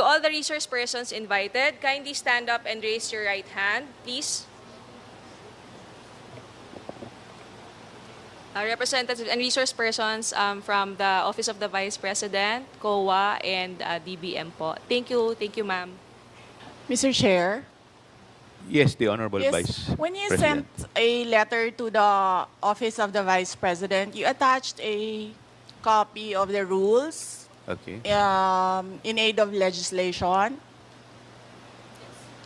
all the resource persons invited, kindly stand up and raise your right hand, please. Representatives and resource persons from the Office of the Vice President, COA, and DBM po. Thank you, ma'am. Mr. Chair, Yes, the Honorable yes, Vice when you President. sent a letter to the Office of the Vice President, you attached a copy of the rules Okay. in aid of legislation.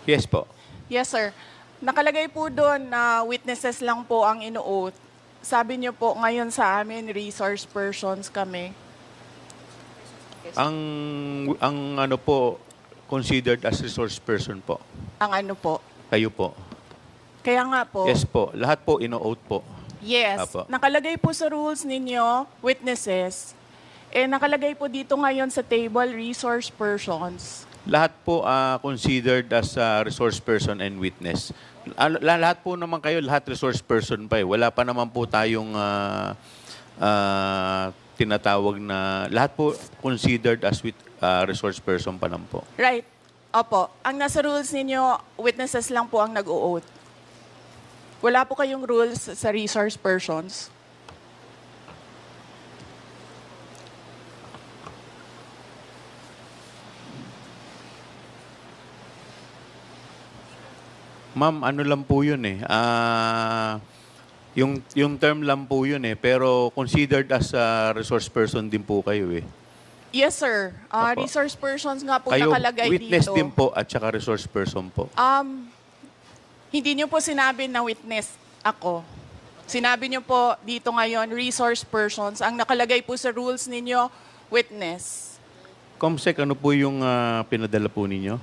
Yes po. Yes, sir. Nakalagay po doon na witnesses lang po ang ino-oath. Sabi niyo po ngayon sa amin, resource persons kami. Ang ano po, considered as resource person po. Ang ano po. Kayo po. Kaya nga po. Yes po. Lahat po ino-oath po. Yes. Apo. Nakalagay po sa rules ninyo, witnesses. Nakalagay po dito ngayon sa table, resource persons. Lahat po considered as resource person and witness. Lahat po naman kayo, lahat resource person pa eh. Wala pa naman po tayong tinatawag na, lahat po considered as resource person pa lang po. Right. Opo. Ang nasa rules ninyo, witnesses lang po ang nag-o-oath. Wala po kayong rules sa resource persons. Ma'am, ano lang po yun eh. Yung term lang po yun eh. Pero considered as resource person din po kayo eh. Yes, sir. Opo. Resource persons nga po Kayo nakalagay witness dito. din po at saka resource person po. Hindi niyo po sinabi na witness ako. Sinabi niyo po dito ngayon, resource persons. Ang nakalagay po sa rules ninyo, witness. Comsec, ano po yung pinadala po ninyo?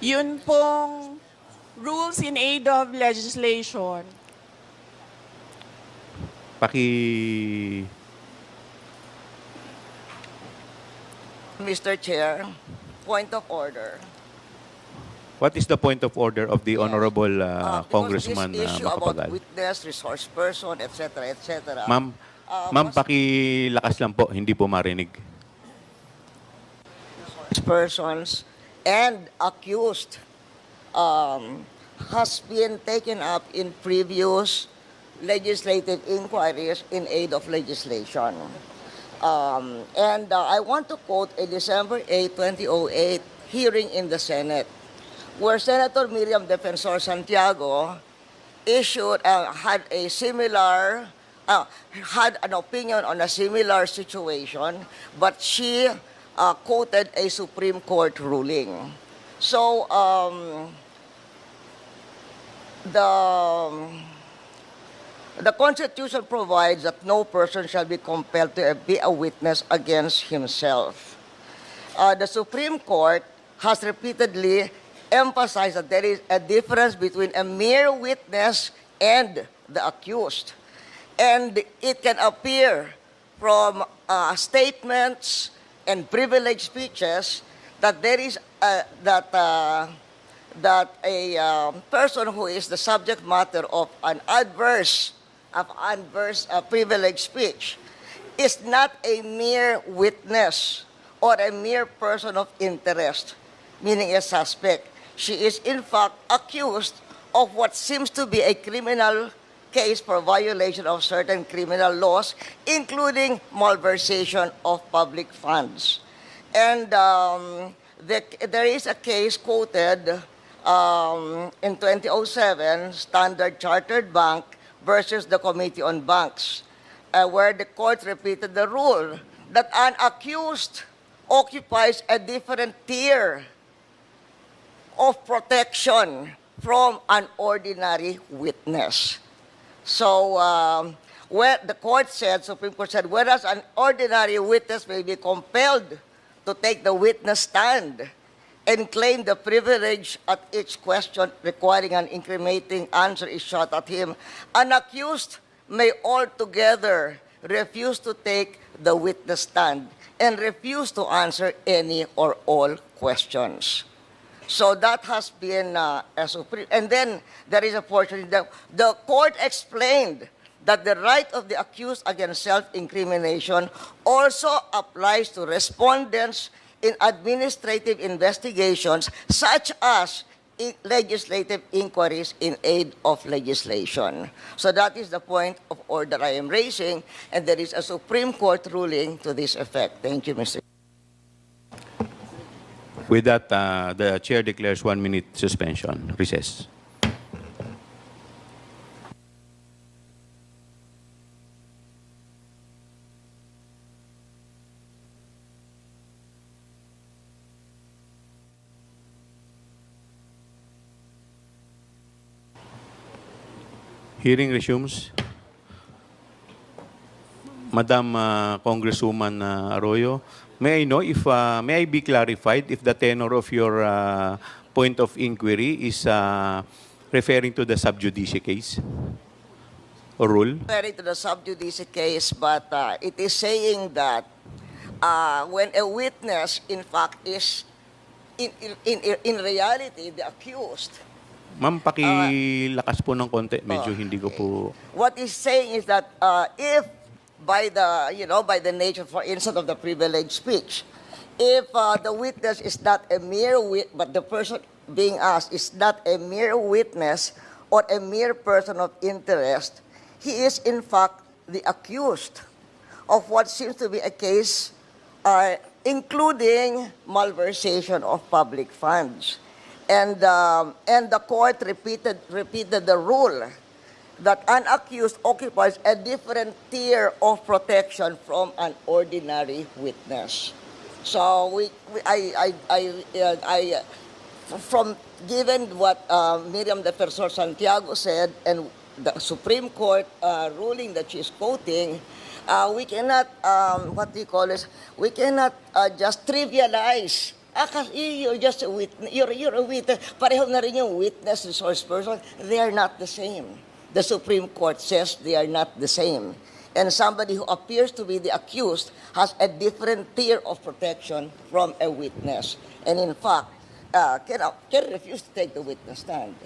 Yun pong rules in aid of legislation. Mr. Chair, point of order. What is the point of order of the Honorable Because Congressman this issue about Macapagal? witness, resource person, etc., etc. Ma'am, pakilakas lang po, hindi po marinig. Persons and accused has been taken up in previous legislative inquiries in aid of legislation. I want to quote a December 8, 2008 hearing in the Senate, where Senator Miriam Defensor Santiago had an opinion on a similar situation, but she quoted a Supreme Court ruling. So, the Constitution provides that no person shall be compelled to be a witness against himself. The Supreme Court has repeatedly emphasized that there is a difference between a mere witness and the accused. And it can appear from statements and privileged speeches that there is that a person who is the subject matter of an adverse privileged speech is not a mere witness or a mere person of interest, meaning a suspect. She is in fact accused of what seems to be a criminal case for violation of certain criminal laws, including malversation of public funds. And there is a case quoted in 2007, Standard Chartered Bank versus the Committee on Banks, where the court repeated the rule that an accused occupies a different tier of protection from an ordinary witness. So, where the court said, Supreme Court said, whereas an ordinary witness may be compelled to take the witness stand and claim the privilege at each question requiring an incriminating answer is shot at him, an accused may altogether refuse to take the witness stand and refuse to answer any or all questions. So that has been a supreme. And then there is a portion that the court explained that the right of the accused against self-incrimination also applies to respondents in administrative investigations such as legislative inquiries in aid of legislation. So that is the point of order I am raising, and there is a Supreme Court ruling to this effect. Thank you, Mr. With that, the chair declares 1 minute suspension. Recess. Hearing resumes. Madam Congresswoman Arroyo, may I know if may I be clarified if the tenor of your point of inquiry is referring to the sub judice case or rule? Referring to the sub judice case, but it is saying that when a witness, in fact, is in reality the accused. Ma'am, pakilakas po ng konti. Medyo hindi ko po... What he's saying is that if by the nature, for instance, of the privileged speech, if the witness is not a mere but the person being asked is not a mere witness or a mere person of interest, he is in fact the accused of what seems to be a case including malversation of public funds. And the court repeated the rule that an accused occupies a different tier of protection from an ordinary witness. So from given what Miriam Defensor Santiago said and the Supreme Court ruling that she's quoting, we cannot we cannot just trivialize. Kasi you're just a witness. You're a witness. Pareho na rin yung witness, resource person. They are not the same. The Supreme Court says they are not the same. And somebody who appears to be the accused has a different tier of protection from a witness. And in fact, can refuse to take the witness stand.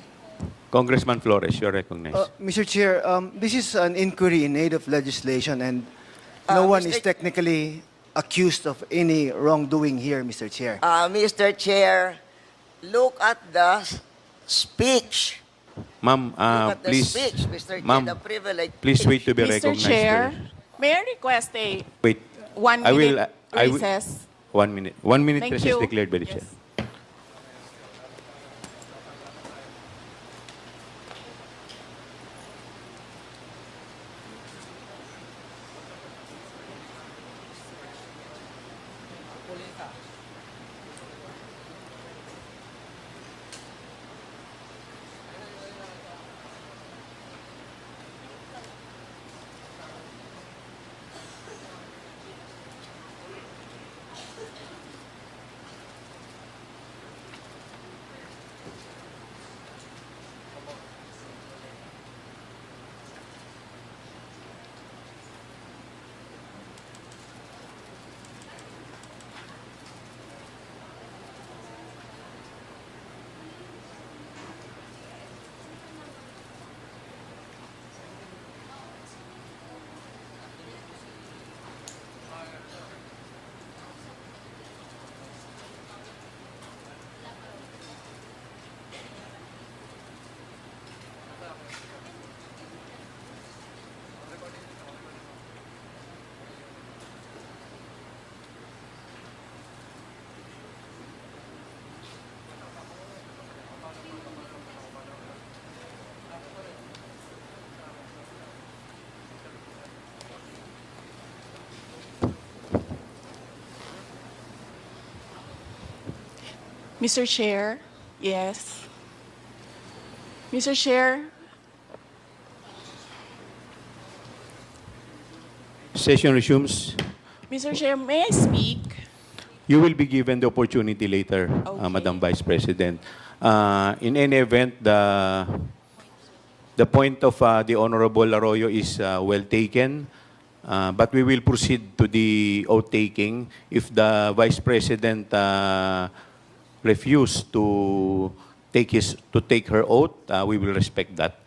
Congressman Flores, you're recognized. Mr. Chair, this is an inquiry in aid of legislation, and no one is technically accused of any wrongdoing here, Mr. Chair. Mr. Chair, look at the speech. Ma'am, Look at the please, speech, Mr. Chair, ma'am, the privilege. please wait to be Mr. recognized Chair, first. may I request a Wait. 1 I will- minute I will- recess? 1 minute. 1 minute Thank recess you. declared by the Yes. chair. Mr. Chair, yes. Mr. Chair, Session resumes. Mr. Chair, may I speak? You will be given the opportunity later, Okay. Madam Vice President. In any event, the point of the Honorable Arroyo is well taken, but we will proceed to the oath taking. If the Vice President refuse to take her oath, we will respect that.